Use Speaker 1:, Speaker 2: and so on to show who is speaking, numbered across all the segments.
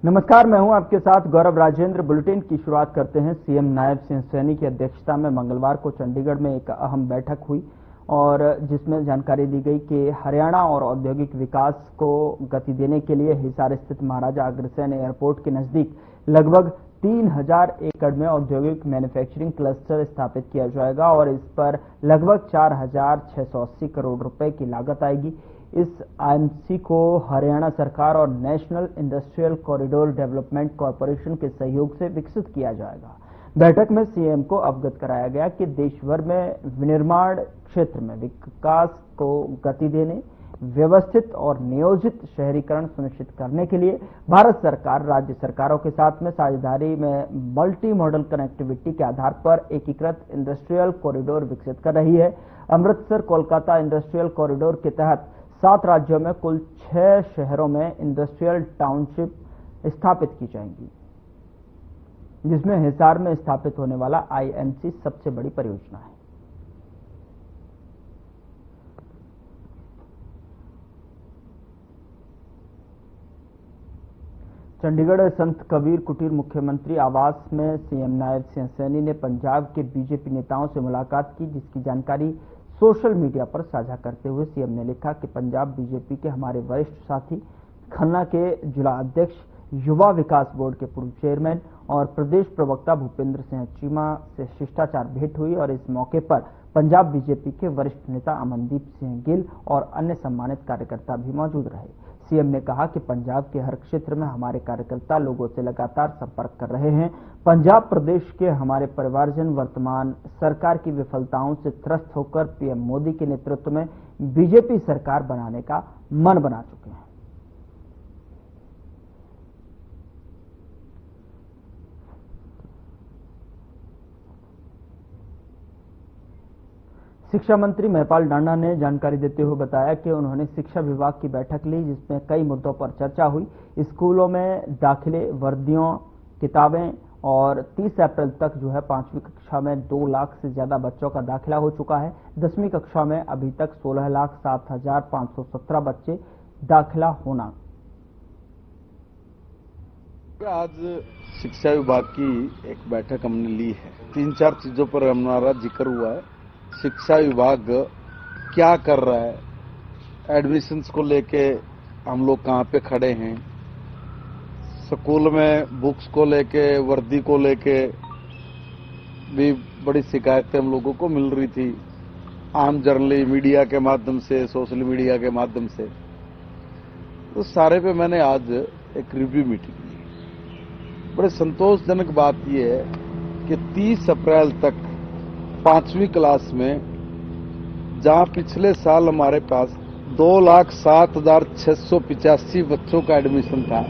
Speaker 1: नमस्कार, मैं हूं आपके साथ गौरव राजेंद्र। बुलेटिन की शुरुआत करते हैं। सीएम नायब सिंह सैनी की अध्यक्षता में मंगलवार को चंडीगढ़ में एक अहम बैठक हुई और जिसमें जानकारी दी गई कि हरियाणा और औद्योगिक विकास को गति देने के लिए हिसार स्थित महाराजा अग्रसेन एयरपोर्ट के नजदीक लगभग 3000 एकड़ में औद्योगिक मैन्युफैक्चरिंग क्लस्टर स्थापित किया जाएगा और इस पर लगभग 4680 करोड़ रुपए की लागत आएगी। इस आईएमसी को हरियाणा सरकार और national industrial corridor development corporation के सहयोग से विकसित किया जाएगा। बैठक में सीएम को अवगत कराया गया कि देश भर में विनिर्माण क्षेत्र में विकास को गति देने, व्यवस्थित और नियोजित शहरीकरण सुनिश्चित करने के लिए भारत सरकार राज्य सरकारों के साथ में साझेदारी में मल्टी मॉडल कनेक्टिविटी के आधार पर एकीकृत इंडस्ट्रियल कॉरिडोर विकसित कर रही है। अमृतसर कोलकाता इंडस्ट्रियल कॉरिडोर के तहत 7 राज्यों में कुल 6 शहरों में इंडस्ट्रियल टाउनशिप स्थापित की जाएंगी, जिसमें हिसार में स्थापित होने वाला आईएमसी सबसे बड़ी परियोजना है। चंडीगढ़ संत कबीर कुटीर मुख्यमंत्री आवास में सीएम नायब सिंह सैनी ने पंजाब के बीजेपी नेताओं से मुलाकात की, जिसकी जानकारी सोशल मीडिया पर साझा करते हुए सीएम ने लिखा कि पंजाब बीजेपी के हमारे वरिष्ठ साथी खन्ना के जिला अध्यक्ष, युवा विकास बोर्ड के पूर्व चेयरमैन और प्रदेश प्रवक्ता भूपेंद्र सिंह चीमा से शिष्टाचार भेंट हुई और इस मौके पर पंजाब बीजेपी के वरिष्ठ नेता अमनदीप सिंह गिल और अन्य सम्मानित कार्यकर्ता भी मौजूद रहे। सीएम ने कहा कि पंजाब के हर क्षेत्र में हमारे कार्यकर्ता लोगों से लगातार संपर्क कर रहे हैं। पंजाब प्रदेश के हमारे परिवारजन वर्तमान सरकार की विफलताओं से त्रस्त होकर पीएम मोदी के नेतृत्व में बीजेपी सरकार बनाने का मन बना चुके हैं। शिक्षा मंत्री महिपाल डांडा ने जानकारी देते हुए बताया कि उन्होंने शिक्षा विभाग की बैठक ली, जिसमें कई मुद्दों पर चर्चा हुई। स्कूलों में दाखिले, वर्दियों, किताबें और 30 अप्रैल तक 5वीं कक्षा में 2 लाख से ज्यादा बच्चों का दाखिला हो चुका है। 10वीं कक्षा में अभी तक 16,07,517 बच्चे दाखिला होना।
Speaker 2: आज शिक्षा विभाग की एक बैठक हमने ली है। 3-4 चीजों पर हमारा जिक्र हुआ है। शिक्षा विभाग क्या कर रहा है, एडमिशन्स को लेके हम लोग कहाँ पे खड़े हैं, स्कूल में बुक्स को लेके, वर्दी को लेके भी बड़ी शिकायतें हम लोगों को मिल रही थी, आम जनरली मीडिया के माध्यम से, सोशल मीडिया के माध्यम से। तो सारे पे मैंने आज एक रिव्यू मीटिंग ली। बड़े संतोषजनक बात यह है कि 30 अप्रैल तक 5वीं क्लास में जहां पिछले साल हमारे पास 2,07,685 बच्चों का एडमिशन था,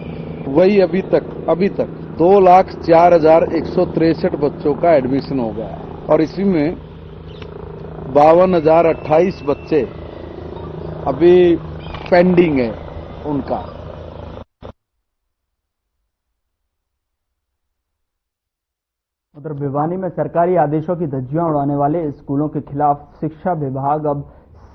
Speaker 2: वही अभी तक 2,04,163 बच्चों का एडमिशन हो गया और इसी में 52,028 बच्चे अभी पेंडिंग है उनका।
Speaker 1: उधर भिवानी में सरकारी आदेशों की धज्जियां उड़ाने वाले स्कूलों के खिलाफ शिक्षा विभाग अब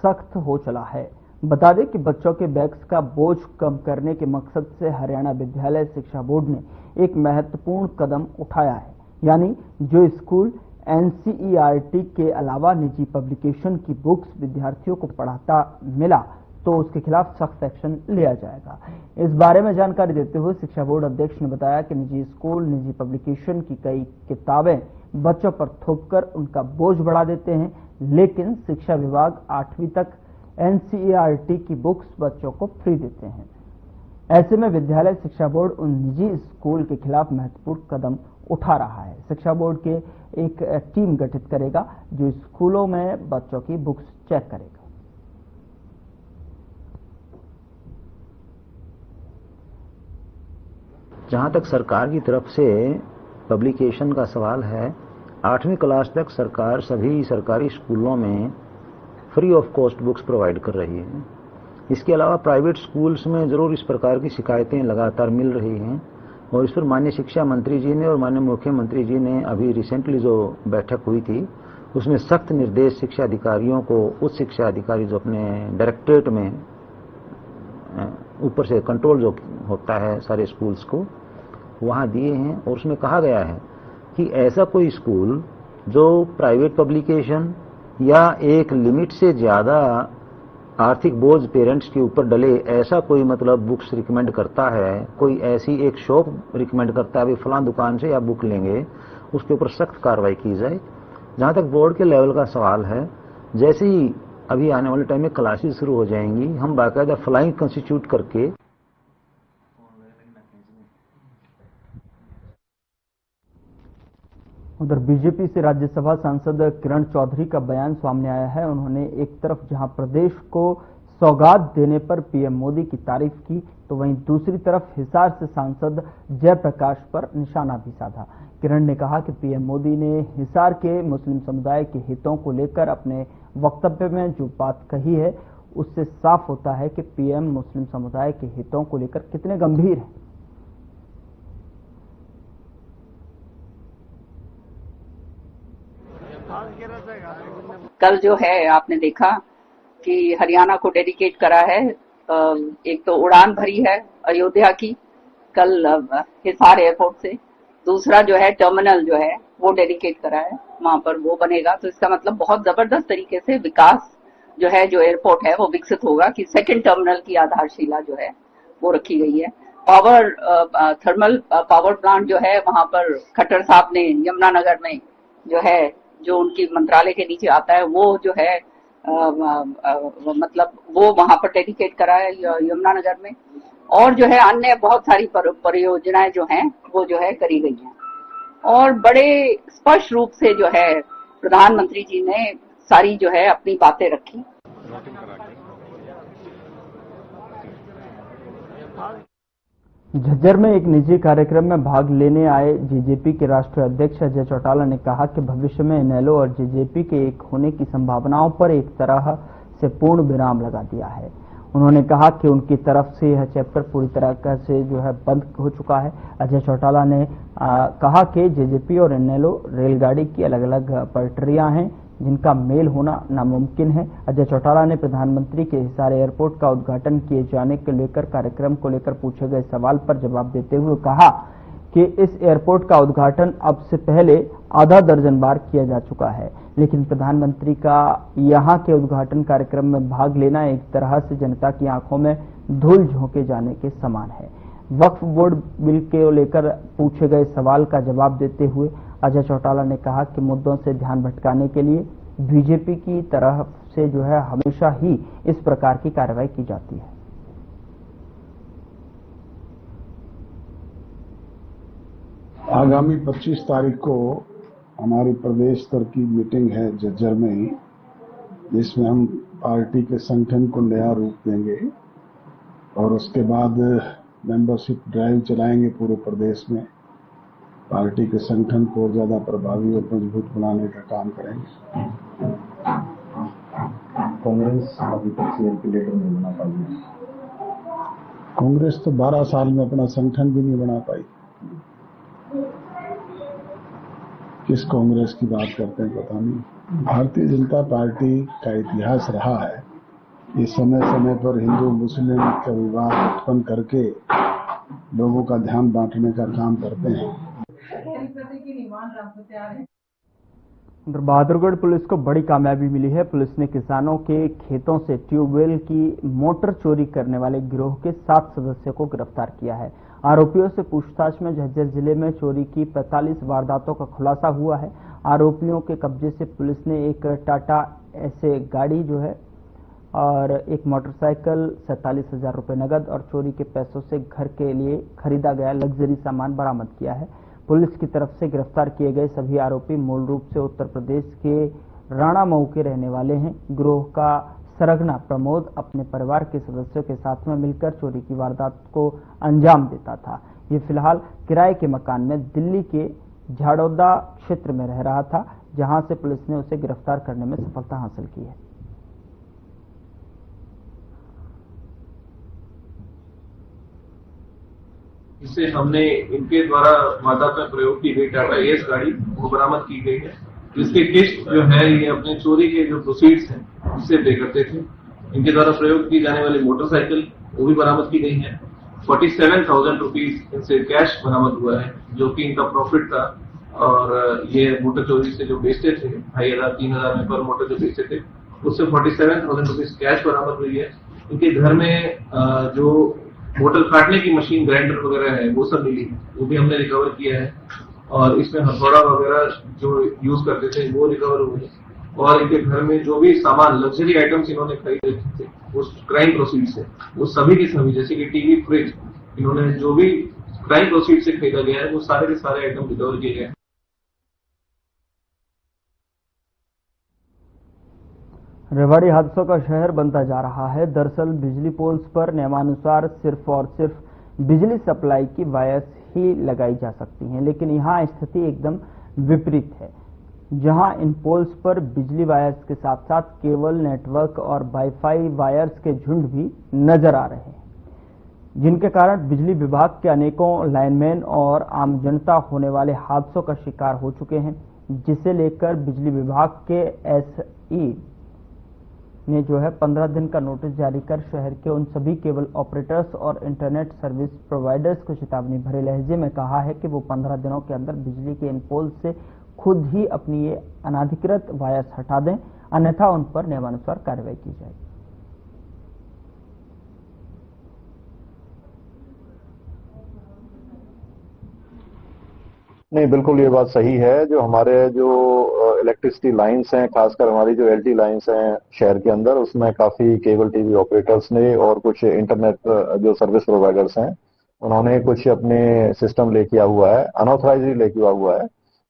Speaker 1: सख्त हो चला है। बता दें कि बच्चों के बैग्स का बोझ कम करने के मकसद से हरियाणा विद्यालय शिक्षा बोर्ड ने एक महत्वपूर्ण कदम उठाया है, यानी जो स्कूल एनसीईआरटी के अलावा निजी पब्लिकेशन की बुक्स विद्यार्थियों को पढ़ाता मिला तो उसके खिलाफ सख्त एक्शन लिया जाएगा। इस बारे में जानकारी देते हुए शिक्षा बोर्ड अध्यक्ष ने बताया कि निजी स्कूल निजी पब्लिकेशन की कई किताबें बच्चों पर थोपकर उनका बोझ बढ़ा देते हैं, लेकिन शिक्षा विभाग 8वीं तक एनसीईआरटी की बुक्स बच्चों को फ्री देते हैं। ऐसे में विद्यालय शिक्षा बोर्ड उन निजी स्कूल के खिलाफ महत्वपूर्ण कदम उठा रहा है। शिक्षा बोर्ड के एक टीम गठित करेगा जो स्कूलों में बच्चों की बुक्स चेक करेगा।
Speaker 3: जहां तक सरकार की तरफ से पब्लिकेशन का सवाल है, 8वीं क्लास तक सरकार सभी सरकारी स्कूलों में free of cost books provide कर रही है। इसके अलावा प्राइवेट स्कूल्स में जरूर इस प्रकार की शिकायतें लगातार मिल रही हैं और इस पर माननीय शिक्षा मंत्री जी ने और माननीय मुख्यमंत्री जी ने अभी रिसेंटली जो बैठक हुई थी उसमें सख्त निर्देश शिक्षा अधिकारियों को, उच्च शिक्षा अधिकारी जो अपने डायरेक्टरेट में ऊपर से कंट्रोल जो होता है सारे स्कूल्स को, वहाँ दिए हैं और उसमें कहा गया है कि ऐसा कोई स्कूल जो प्राइवेट पब्लिकेशन या एक लिमिट से ज़्यादा आर्थिक बोझ पेरेंट्स के ऊपर डले, ऐसा कोई मतलब बुक्स रिकमेंड करता है, कोई ऐसी एक शॉप रिकमेंड करता है, फलां दुकान से आप बुक लेंगे, उसके ऊपर सख्त कार्रवाई की जाए। जहाँ तक बोर्ड के लेवल का सवाल है, जैसे ही अभी आने वाले टाइम में क्लासेस शुरू हो जाएंगी, हम बाकायदा फ्लाइंग कंस्टिट्यूट करके
Speaker 1: उधर बीजेपी से राज्यसभा सांसद किरण चौधरी का बयान सामने आया है। उन्होंने एक तरफ जहां प्रदेश को सौगात देने पर पीएम मोदी की तारीफ की, तो वहीं दूसरी तरफ हिसार से सांसद जयप्रकाश पर निशाना भी साधा। किरण ने कहा कि पीएम मोदी ने हिसार के मुस्लिम समुदाय के हितों को लेकर अपने वक्तव्य में जो बात कही है, उससे साफ होता है कि पीएम मुस्लिम समुदाय के हितों को लेकर कितने गंभीर हैं।
Speaker 4: कल जो है आपने देखा कि हरियाणा को डेडिकेट करा है, एक तो उड़ान भरी है अयोध्या की कल हिसार एयरपोर्ट से, दूसरा जो है टर्मिनल जो है वो डेडिकेट करा है, वहां पर वो बनेगा। तो इसका मतलब बहुत जबरदस्त तरीके से विकास जो है, जो एयरपोर्ट है वो विकसित होगा कि सेकंड टर्मिनल की आधारशिला जो है वो रखी गई है। पावर थर्मल पावर प्लांट जो है वहां पर खट्टर साहब ने यमुनानगर में जो है, जो उनकी मंत्रालय के नीचे आता है, वो जो है मतलब वो वहां पर डेडिकेट करा है यमुनानगर में। और जो है अन्य बहुत सारी परियोजनाएं जो हैं वो जो है करी गई हैं। और बड़े स्पष्ट रूप से जो है प्रधानमंत्री जी ने सारी जो है अपनी बातें रखी।
Speaker 1: झज्जर में एक निजी कार्यक्रम में भाग लेने आए जेजेपी के राष्ट्रीय अध्यक्ष अजय चौटाला ने कहा कि भविष्य में इनेलो और जेजेपी के एक होने की संभावनाओं पर एक तरह से पूर्ण विराम लगा दिया है। उन्होंने कहा कि उनकी तरफ से यह चैप्टर पूरी तरह से जो है बंद हो चुका है। अजय चौटाला ने कहा कि जेजेपी और इनेलो रेलगाड़ी की अलग अलग पटरियां हैं जिनका मेल होना नामुमकिन है। अजय चौटाला ने प्रधानमंत्री के हिसार एयरपोर्ट का उद्घाटन किए जाने के लेकर कार्यक्रम को लेकर पूछे गए सवाल पर जवाब देते हुए कहा कि इस एयरपोर्ट का उद्घाटन अब से पहले आधा दर्जन बार किया जा चुका है, लेकिन प्रधानमंत्री का यहां के उद्घाटन कार्यक्रम में भाग लेना एक तरह से जनता की आंखों में धूल झोंके जाने के समान है। वक्फ बोर्ड बिल के लेकर पूछे गए सवाल का जवाब देते हुए अजय चौटाला ने कहा कि मुद्दों से ध्यान भटकाने के लिए बीजेपी की तरफ से जो है हमेशा ही इस प्रकार की कार्रवाई की जाती है।
Speaker 5: आगामी 25 तारीख को हमारी प्रदेश स्तर की मीटिंग है झज्जर में, जिसमें हम पार्टी के संगठन को नया रूप देंगे और उसके बाद मेंबरशिप ड्राइव चलाएंगे पूरे प्रदेश में। पार्टी के संगठन को ज्यादा प्रभावी और मजबूत बनाने का काम करेंगे।
Speaker 6: कांग्रेस अभी तक सीएम के लीडर नहीं बना पाई।
Speaker 5: कांग्रेस तो 12 साल में अपना संगठन भी नहीं बना पाई। किस कांग्रेस की बात करते हैं पता नहीं। भारतीय जनता पार्टी का इतिहास रहा है ये समय समय पर हिंदू मुस्लिम का विवाद उत्पन्न करके लोगों का ध्यान बांटने का काम करते हैं।
Speaker 1: उधर बहादुरगढ़ पुलिस को बड़ी कामयाबी मिली है। पुलिस ने किसानों के खेतों से ट्यूबवेल की मोटर चोरी करने वाले गिरोह के 7 सदस्यों को गिरफ्तार किया है। आरोपियों से पूछताछ में झज्जर जिले में चोरी की 45 वारदातों का खुलासा हुआ है। आरोपियों के कब्जे से पुलिस ने एक टाटा ऐसे गाड़ी जो है और एक मोटरसाइकिल, 47,000 रुपए नगद और चोरी के पैसों से घर के लिए खरीदा गया लग्जरी सामान बरामद किया है। पुलिस की तरफ से गिरफ्तार किए गए सभी आरोपी मूल रूप से उत्तर प्रदेश के राणा मऊ के रहने वाले हैं। गिरोह का सरगना प्रमोद अपने परिवार के सदस्यों के साथ में मिलकर चोरी की वारदात को अंजाम देता था। ये फिलहाल किराए के मकान में दिल्ली के झाड़ोदा क्षेत्र में रह रहा था, जहां से पुलिस ने उसे गिरफ्तार करने में सफलता हासिल की है।
Speaker 7: इससे हमने इनके द्वारा वारदात में प्रयोग की गई टाटा एस गाड़ी वो बरामद की गई है, जिसके किस्त जो है ये अपने चोरी के जो प्रोसीड्स हैं उससे पे करते थे। इनके द्वारा प्रयोग की जाने वाली मोटरसाइकिल वो भी बरामद की गई है 47,000 रुपीज इनसे कैश बरामद हुआ है, जो कि इनका प्रॉफिट था। और ये मोटर चोरी से जो बेचते थे 2,500 3,000 में पर मोटर जो बेचते थे, उससे 47,000 रुपीज कैश बरामद हुई है। इनके घर में जो मोटर काटने की मशीन, ग्राइंडर वगैरह है, वो सब मिली है, वो भी हमने रिकवर किया है। और इसमें हथौड़ा वगैरह जो यूज करते थे वो रिकवर हुए। और इनके घर में जो भी सामान, लग्जरी आइटम्स इन्होंने खरीदे थे उस क्राइम प्रोसीड से, वो सभी के सभी, जैसे कि टीवी, फ्रिज, इन्होंने जो भी क्राइम प्रोसीड से खरीदा गया है वो सारे के सारे आइटम रिकवर किए गए।
Speaker 1: रेवाड़ी हादसों का शहर बनता जा रहा है। दरअसल बिजली पोल्स पर नियमानुसार सिर्फ और सिर्फ बिजली सप्लाई की वायर्स ही लगाई जा सकती हैं, लेकिन यहाँ स्थिति एकदम विपरीत है, जहां इन पोल्स पर बिजली वायर्स के साथ साथ केबल, नेटवर्क और वाईफाई वायर्स के झुंड भी नजर आ रहे हैं, जिनके कारण बिजली विभाग के अनेकों लाइनमैन और आम जनता होने वाले हादसों का शिकार हो चुके हैं, जिसे लेकर बिजली विभाग के एसई ने जो है 15 दिन का नोटिस जारी कर शहर के उन सभी केबल ऑपरेटर्स और इंटरनेट सर्विस प्रोवाइडर्स को चेतावनी भरे लहजे में कहा है कि वो 15 दिनों के अंदर बिजली के इन पोल से खुद ही अपनी ये अनाधिकृत वायर्स हटा दें, अन्यथा उन पर नियमानुसार कार्रवाई की जाएगी।
Speaker 6: नहीं, बिल्कुल ये बात सही है। जो हमारे जो इलेक्ट्रिसिटी लाइंस हैं, खासकर हमारी जो एलटी लाइंस हैं शहर के अंदर, उसमें काफी केबल टीवी ऑपरेटर्स ने और कुछ इंटरनेट जो सर्विस प्रोवाइडर्स हैं, उन्होंने कुछ अपने सिस्टम लेके हुआ है, अनऑथराइज लेके हुआ है।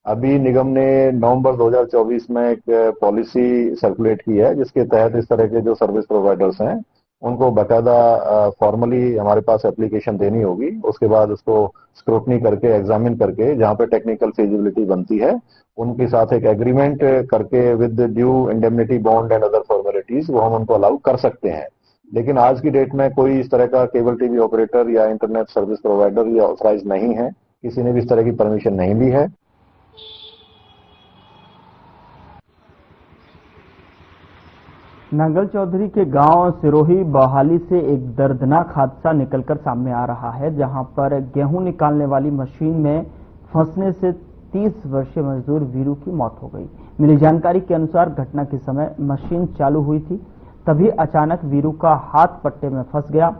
Speaker 6: अभी निगम ने नवंबर 2024 में एक पॉलिसी सर्कुलेट की है, जिसके तहत इस तरह के जो सर्विस प्रोवाइडर्स हैं उनको बाकायदा फॉर्मली हमारे पास एप्लीकेशन देनी होगी। उसके बाद उसको स्क्रूटनी करके, एग्जामिन करके, जहां पे टेक्निकल फिजिबिलिटी बनती है, उनके साथ एक एग्रीमेंट करके with due indemnity bond and other formalities वो हम उनको अलाउ कर सकते हैं। लेकिन आज की डेट में कोई इस तरह का केबल टीवी ऑपरेटर या इंटरनेट सर्विस प्रोवाइडर या ऑथराइज नहीं है, किसी ने भी इस तरह की परमिशन नहीं ली है।
Speaker 1: नांगल चौधरी के गांव सिरोही बहाली से एक दर्दनाक हादसा निकलकर सामने आ रहा है, जहां पर गेहूं निकालने वाली मशीन में फंसने से 30 वर्षीय मजदूर वीरू की मौत हो गई। मिली जानकारी के अनुसार घटना के समय मशीन चालू हुई थी, तभी अचानक वीरू का हाथ पट्टे में फंस गया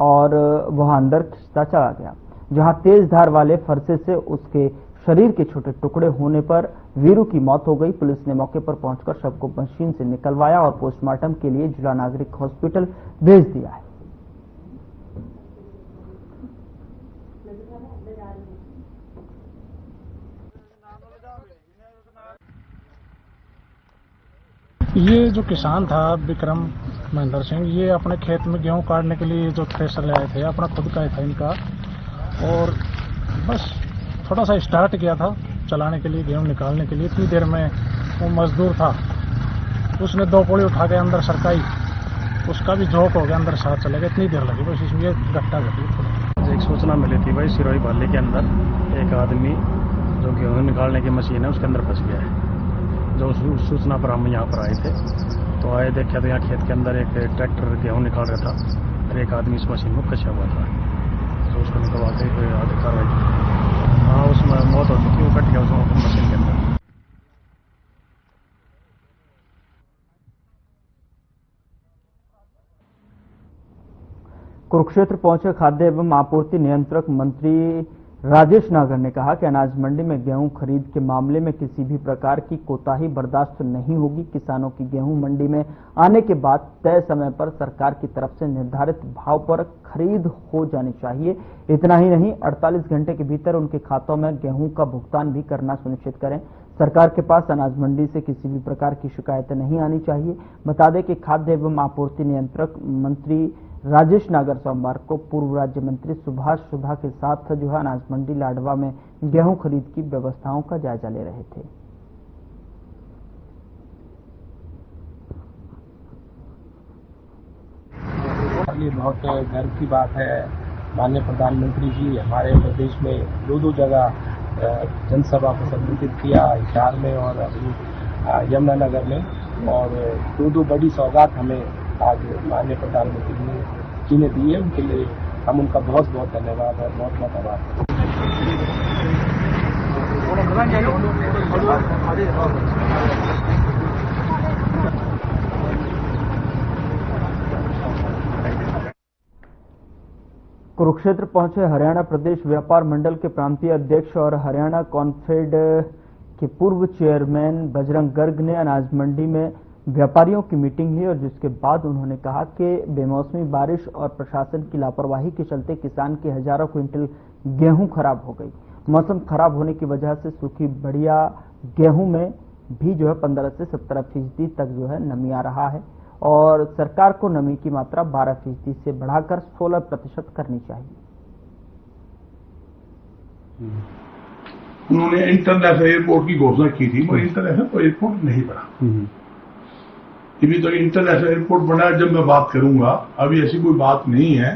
Speaker 1: और वह अंदर खिंचता चला गया, जहां तेज धार वाले फरसे से उसके शरीर के छोटे टुकड़े होने पर वीरू की मौत हो गई। पुलिस ने मौके पर पहुंचकर शव को मशीन से निकलवाया और पोस्टमार्टम के लिए जिला नागरिक हॉस्पिटल भेज दिया है।
Speaker 8: ये जो किसान था विक्रम महेंद्र सिंह, ये अपने खेत में गेहूं काटने के लिए जो थ्रेशर ले आए थे, अपना खुद का ही था इनका, और बस थोड़ा सा स्टार्ट किया था चलाने के लिए, गेहूं निकालने के लिए। इतनी देर में वो मजदूर था, उसने 2 पौड़ी उठा के अंदर सरकाई, उसका भी झोंक हो गया, अंदर साथ चला गया। इतनी देर लगी बस इसमें, ये घटना घटी।
Speaker 9: एक सूचना मिली थी भाई, सिरोही बहाली के अंदर एक आदमी जो गेहूं निकालने की मशीन है उसके अंदर फंस गया है। जो सूचना पर हम यहाँ पर आए थे, तो आए देखा तो यहाँ खेत के अंदर एक ट्रैक्टर गेहूं निकाल रहा था और एक आदमी इस मशीन में फंसा हुआ था, तो उसको निकलवा के आगे कार्रवाई की। हाँ, उसमें मौत हो चुकी, वो कट गया उसमें मशीन के अंदर।
Speaker 1: कुरुक्षेत्र पहुंचे खाद्य एवं आपूर्ति नियंत्रक मंत्री राजेश नागर ने कहा कि अनाज मंडी में गेहूं खरीद के मामले में किसी भी प्रकार की कोताही बर्दाश्त नहीं होगी। किसानों की गेहूं मंडी में आने के बाद तय समय पर सरकार की तरफ से निर्धारित भाव पर खरीद हो जानी चाहिए। इतना ही नहीं, 48 घंटे के भीतर उनके खातों में गेहूं का भुगतान भी करना सुनिश्चित करें। सरकार के पास अनाज मंडी से किसी भी प्रकार की शिकायतें नहीं आनी चाहिए। बता दें कि खाद्य एवं आपूर्ति नियंत्रक मंत्री राजेश नागर सोमवार को पूर्व राज्य मंत्री सुभाष सुधा के साथ जो है अनाज मंडी लाडवा में गेहूं खरीद की व्यवस्थाओं का जायजा ले रहे थे।
Speaker 10: ये बहुत गर्व की बात है, माननीय प्रधानमंत्री जी हमारे प्रदेश में 2 जगह जनसभा को संबोधित किया, हिसार में और यमुनानगर में, और 2 बड़ी सौगात हमें आज माननीय प्रधानमंत्री जी ने दी है। उनके लिए हम उनका बहुत बहुत धन्यवाद और बहुत बहुत आभार
Speaker 1: कुरुक्षेत्र पहुंचे हरियाणा प्रदेश व्यापार मंडल के प्रांतीय अध्यक्ष और हरियाणा कॉन्फेड के पूर्व चेयरमैन बजरंग गर्ग ने अनाज मंडी में व्यापारियों की मीटिंग ली और जिसके बाद उन्होंने कहा कि बेमौसमी बारिश और प्रशासन की लापरवाही के चलते किसान के हजारों क्विंटल गेहूं खराब हो गई। मौसम खराब होने की वजह से सूखी बढ़िया गेहूं में भी जो है 15 से 17% तक जो है नमी आ रहा है और सरकार को नमी की मात्रा 12% से बढ़ाकर 16% करनी चाहिए।
Speaker 11: उन्होंने इंटरनेशनल एयरपोर्ट की घोषणा की थी, वो इंटरनेशनल एयरपोर्ट नहीं बना। अभी तो इंटरनेशनल एयरपोर्ट बना जब मैं बात करूंगा, अभी ऐसी कोई बात नहीं है।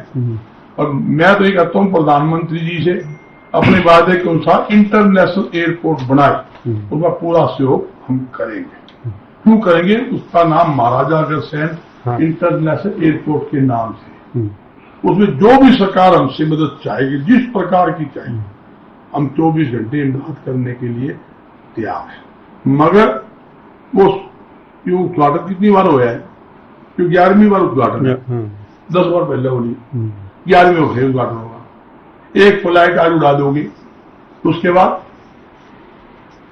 Speaker 11: और मैं तो ये कहता हूँ प्रधानमंत्री जी से अपने वादे के अनुसार इंटरनेशनल एयरपोर्ट बनाए, उसका पूरा सहयोग हम करेंगे। क्यों करेंगे? उसका नाम महाराजा अग्रसेन इंटरनेशनल एयरपोर्ट के नाम से। उसमें जो भी सरकार हमसे मदद चाहेगी, जिस प्रकार की चाहिए, हम 24 घंटे इमदाद करने के लिए तैयार है। मगर वो उद्घाटन कितनी बार हुआ है? क्यों 11वीं बार उद्घाटन है, 10 बार पहले होली, 11वीं हो गई उद्घाटन होगा। एक फ्लाइट आज उड़ा दोगे, उसके बाद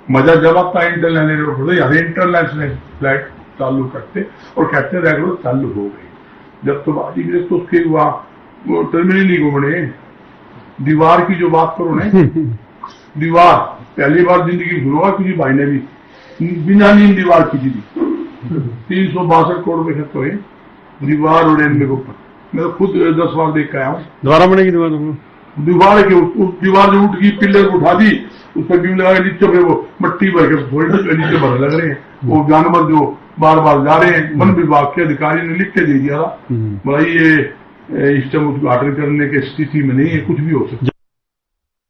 Speaker 11: मजा जब आता है इंटरनेशनल फ्लाइट चालू करते और कहते रेगुलर चालू हो गई। जब तो बाजी तो उसके वहां टर्मिनल नहीं घूमने, दीवार की जो बात करो ना, दीवार पहली बार जिंदगी सुनोगा किसी भाई ने भी बिना नींद दीवार खींची थी। 362 करोड़ में खर्च हुए दीवार उड़ने के ऊपर। मैं तो खुद 10 बार देख के आया हूँ।
Speaker 12: दोबारा बनेगी
Speaker 11: दीवार के दीवार जो उठ गई, पिलर उठा दी, उस पर बीम लगा के नीचे पे वो मट्टी भर के नीचे भरने लग रहे हैं। वो जानवर जो बार बार जा रहे हैं, वन विभाग के अधिकारी ने लिख के दे दिया था, बोला ये इस टाइम उद्घाटन करने की स्थिति में नहीं है, कुछ भी हो सकता है।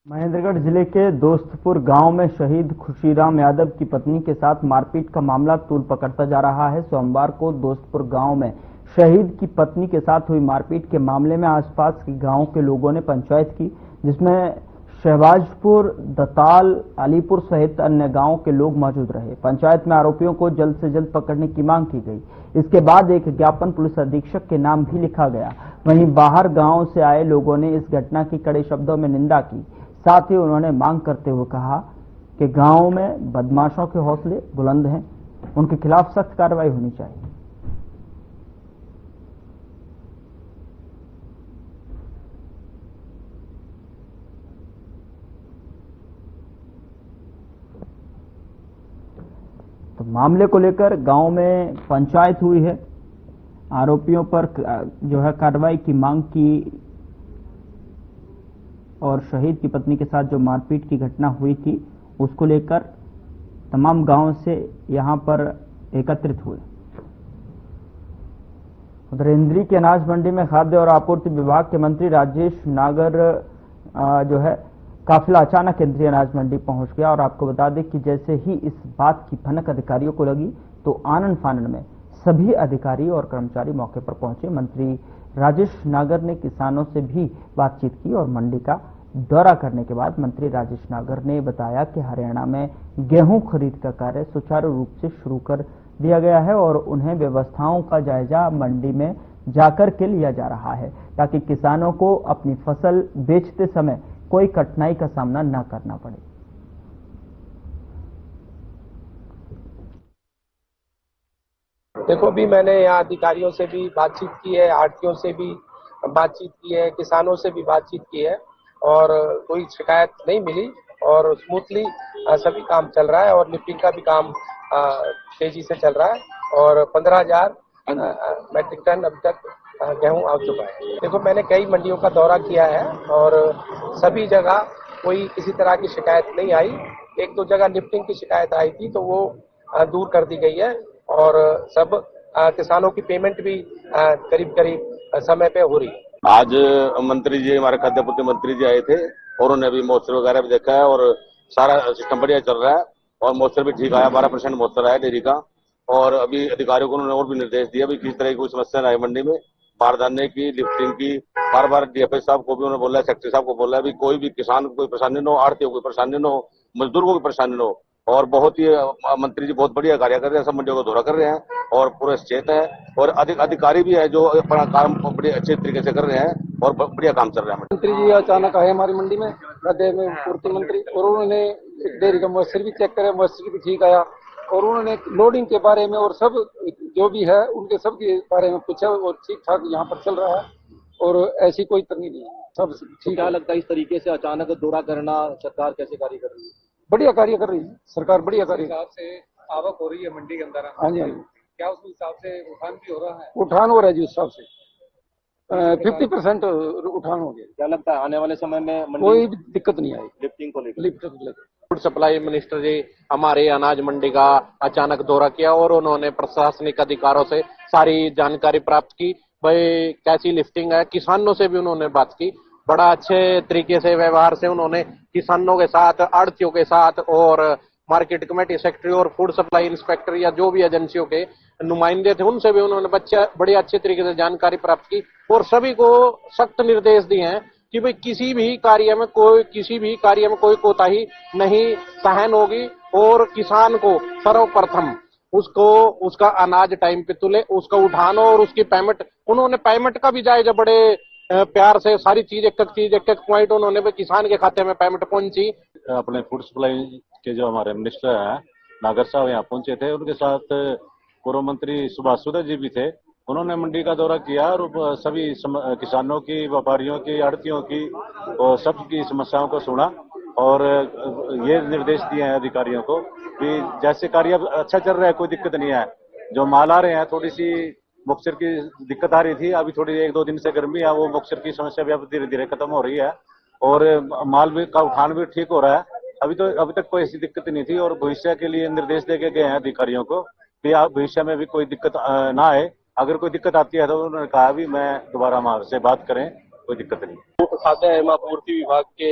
Speaker 1: महेंद्रगढ़ जिले के दोस्तपुर गांव में शहीद खुशीराम यादव की पत्नी के साथ मारपीट का मामला तूल पकड़ता जा रहा है। सोमवार को दोस्तपुर गांव में शहीद की पत्नी के साथ हुई मारपीट के मामले में आसपास के गांव के लोगों ने पंचायत की, जिसमें शहबाजपुर, दताल, अलीपुर सहित अन्य गांव के लोग मौजूद रहे। पंचायत में आरोपियों को जल्द से जल्द पकड़ने की मांग की गई। इसके बाद एक ज्ञापन पुलिस अधीक्षक के नाम भी लिखा गया। वहीं बाहर गांव से आए लोगों ने इस घटना की कड़े शब्दों में निंदा की। साथ ही उन्होंने मांग करते हुए कहा कि गांव में बदमाशों के हौसले बुलंद हैं, उनके खिलाफ सख्त कार्रवाई होनी चाहिए। तो मामले को लेकर गांव में पंचायत हुई है। आरोपियों पर जो है कार्रवाई की मांग की और शहीद की पत्नी के साथ जो मारपीट की घटना हुई थी उसको लेकर तमाम गांव से यहां पर एकत्रित हुए। उधर इंद्री की अनाज मंडी में खाद्य और आपूर्ति विभाग के मंत्री राजेश नागर जो है काफिला अचानक केंद्रीय अनाज मंडी पहुंच गया और आपको बता दें कि जैसे ही इस बात की भनक अधिकारियों को लगी तो आनन फानन में सभी अधिकारी और कर्मचारी मौके पर पहुंचे। मंत्री राजेश नागर ने किसानों से भी बातचीत की और मंडी का दौरा करने के बाद मंत्री राजेश नागर ने बताया कि हरियाणा में गेहूं खरीद का कार्य सुचारू रूप से शुरू कर दिया गया है और उन्हें व्यवस्थाओं का जायजा मंडी में जाकर के लिया जा रहा है ताकि किसानों को अपनी फसल बेचते समय कोई कठिनाई का सामना न करना पड़े।
Speaker 10: देखो, अभी मैंने यहाँ अधिकारियों से भी बातचीत की है, आढ़तियों से भी बातचीत की है, किसानों से भी बातचीत की है और कोई शिकायत नहीं मिली और स्मूथली सभी काम चल रहा है और लिफ्टिंग का भी काम तेजी से चल रहा है और 15,000 मैट्रिक टन अभी तक गेहूं आ चुका है। देखो, मैंने कई मंडियों का दौरा किया है और सभी जगह कोई किसी तरह की शिकायत नहीं आई। एक दो जगह लिफ्टिंग की शिकायत आई थी तो वो दूर कर दी गई है और सब किसानों की पेमेंट भी करीब करीब समय पे हो रही है।
Speaker 13: आज मंत्री जी, हमारे खाद्य आपूर्ति मंत्री जी आए थे और उन्होंने भी मॉइस्चर वगैरह भी देखा है और सारा सिस्टम बढ़िया चल रहा है और मॉइस्चर भी ठीक आया, 12% मॉइस्चर आया डेयरी का। और अभी अधिकारियों को उन्होंने और भी निर्देश दिया भी किस तरह की कोई समस्या आए मंडी में बारदाने की, लिफ्टिंग की, बार बार डीएफएस साहब को भी उन्होंने बोला है, सेक्रेटरी साहब को बोला है भी कोई भी किसान को कोई परेशानी न हो, आड़तियों को कोई परेशानी न हो, मजदूर को कोई परेशानी न हो। और बहुत ही मंत्री जी बहुत बढ़िया कार्य कर रहे हैं, सब मंडियों को दौरा कर रहे हैं और पूरे सचेत है और अधिकारी भी है जो अपना काम बड़े अच्छे तरीके से कर रहे हैं और बढ़िया काम चल रहा है।
Speaker 12: मंत्री जी अचानक आए हमारी मंडी में, गड्ढे में पूर्ति मंत्री, और उन्होंने डेयरी का मॉइस्चर भी चेक करे, मॉइस्चर भी ठीक आया और उन्होंने लोडिंग के बारे में और सब जो भी है उनके सब के बारे में पूछा और ठीक ठाक यहाँ पर चल रहा है और ऐसी कोई तंगी नहीं है, सब ठीक।
Speaker 14: क्या लगता है इस तरीके से अचानक दौरा करना सरकार कैसे कार्य कर रही है?
Speaker 12: बढ़िया कार्य कर रही है सरकार, बढ़िया कार्य।
Speaker 15: हिसाब से आवक हो रही है मंडी के अंदर।
Speaker 12: हाँ जी, हाँ जी।
Speaker 15: क्या उस हिसाब से उठान भी हो रहा है?
Speaker 12: उठान हो रहा है जी, उस हिसाब से 50% उठान हो गया।
Speaker 14: क्या लगता है आने वाले समय में
Speaker 12: कोई भी दिक्कत नहीं आएगी
Speaker 14: लिफ्टिंग को लेकर?
Speaker 12: लिफ्ट को लेकर
Speaker 16: फूड सप्लाई मिनिस्टर जी हमारे अनाज मंडी का अचानक दौरा किया और उन्होंने प्रशासनिक अधिकारों से सारी जानकारी प्राप्त की, भाई कैसी लिफ्टिंग है। किसानों से भी उन्होंने बात की, बड़ा अच्छे तरीके से व्यवहार से उन्होंने किसानों के साथ, आड़तियों के साथ और मार्केट कमेटी सेक्रेटरी और फूड सप्लाई इंस्पेक्टर या जो भी एजेंसियों के नुमाइंदे थे उनसे भी उन्होंने बड़े अच्छे तरीके से जानकारी प्राप्त की और सभी को सख्त निर्देश दिए हैं कि भाई किसी भी कार्य में कोई कोताही नहीं सहन होगी और किसान को सर्वप्रथम उसको उसका अनाज टाइम पे तुले, उसका उठानो और उसकी पेमेंट। उन्होंने पेमेंट का भी जायजा बड़े प्यार से सारी चीज एक एक पॉइंट उन्होंने किसान के खाते में पेमेंट पहुंची।
Speaker 6: अपने फूड सप्लाई के जो हमारे मिनिस्टर हैं नागर साहब यहाँ पहुंचे थे, उनके साथ पूर्व मंत्री सुभाष सुधा जी भी थे। उन्होंने मंडी का दौरा किया और सभी किसानों की, व्यापारियों की, आड़तियों की और सबकी समस्याओं को सुना और ये निर्देश दिए हैं अधिकारियों को कि जैसे कार्य अच्छा चल रहा है, कोई दिक्कत नहीं है। जो माल आ रहे हैं, थोड़ी सी मॉइस्चर की दिक्कत आ रही थी, अभी थोड़ी 1-2 दिन से गर्मी है, वो मॉइस्चर की समस्या भी अब धीरे धीरे खत्म हो रही है और माल भी का उठान भी ठीक हो रहा है। अभी तक कोई ऐसी दिक्कत नहीं थी और भविष्य के लिए निर्देश देके गए हैं अधिकारियों को कि आप भविष्य में भी कोई दिक्कत ना आए। अगर कोई दिक्कत आती है तो उन्होंने कहा भी मैं दोबारा से बात करें, कोई दिक्कत नहीं।
Speaker 16: खाद्य एवं आपूर्ति विभाग के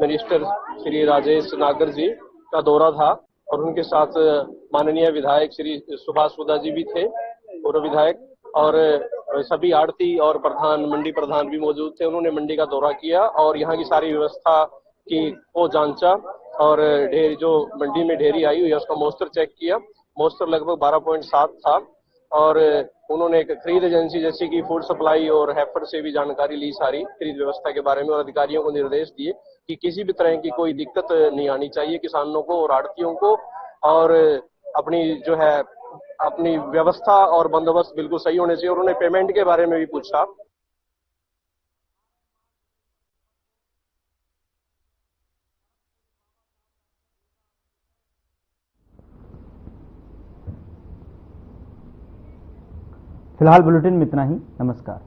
Speaker 16: मिनिस्टर श्री राजेश नागर जी का दौरा था और उनके साथ माननीय विधायक श्री सुभाष सुधा जी भी थे, पूर्व विधायक, और सभी आड़ती और मंडी प्रधान भी मौजूद थे। उन्होंने मंडी का दौरा किया और यहाँ की सारी व्यवस्था को जांचा और जो मंडी में ढेरी आई हुई है उसका मॉइस्चर चेक किया। मॉइस्चर लगभग 12.7 था और उन्होंने एक खरीद एजेंसी जैसे कि फूड सप्लाई और हैफर से भी जानकारी ली सारी खरीद व्यवस्था के बारे में और अधिकारियों को निर्देश दिए कि किसी भी तरह की कोई दिक्कत नहीं आनी चाहिए किसानों को और आड़तियों को, और अपनी व्यवस्था और बंदोबस्त बिल्कुल सही होने चाहिए। उन्होंने पेमेंट के बारे में भी पूछा।
Speaker 1: फिलहाल बुलेटिन में इतना ही। नमस्कार।